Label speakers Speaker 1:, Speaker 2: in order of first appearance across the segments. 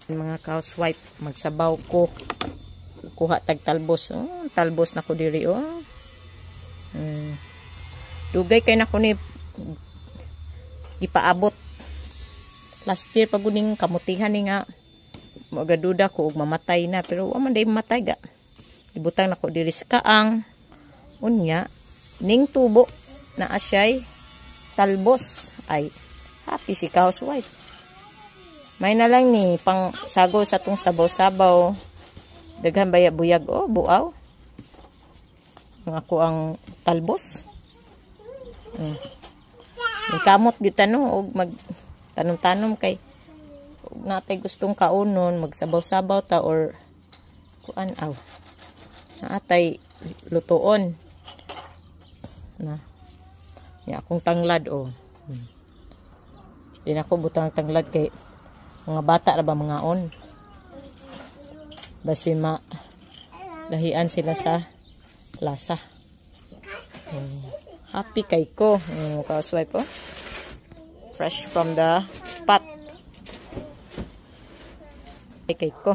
Speaker 1: Mga housewife, magsabaw ko. Kuha tag talbos. Talbos na ko diri Dugay kay na ko ni ipaabot. Last year pag uning kamutihan ni nga magaduda ko og mamatay na, pero wa man day mamatay ga. Ibutang nako diri sa kaang unya ning tubo na asyay talbos. Ay happy si housewife. May na lang ni pang sago sa tong sabaw-sabaw. Daghan baya buyag buaw. Ang ako ang talbos. Yung kamot gitano og mag tanom-tanom kay og natay gustong kaunon magsabaw-sabaw ta or kuan natay lutuon na ya akong tanglad di na ko butang tanglad kay mga bata ra ba mga basi lahian sila sa lasa. Happy kay ko housewife fresh from the pot. Kay ko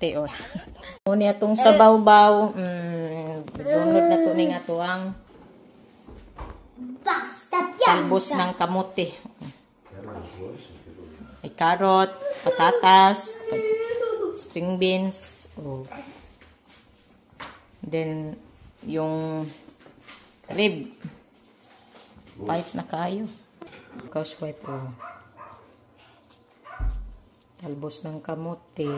Speaker 1: teo ni atong sabaw-baw dunod na to ning atuang talbos ng kamote. May carrot, patatas, string beans, then yung rib. Bites na kayo. Housewife talbos ng kamote.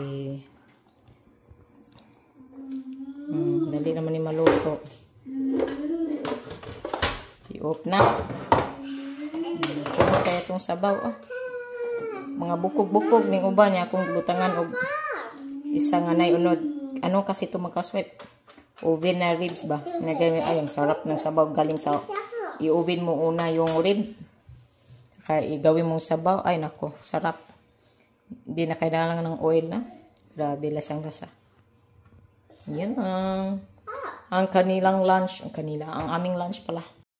Speaker 1: Dali naman ni maluto. I-off na. Kung kaya itong sabaw mga bukog-bukog ning uban niya akong butangan og isa nga nay unod. Ano kasi ito mag-housewife? Oven na ribs ba? Nagay ay ang sarap ng sabaw galing sa i-oven mo una yung rib. Kaya igawin mong sabaw ay nako, sarap. Hindi na kailangan ng oil na. Grabe lasang lasa. Yan ang kanilang lunch, ang aming lunch pala.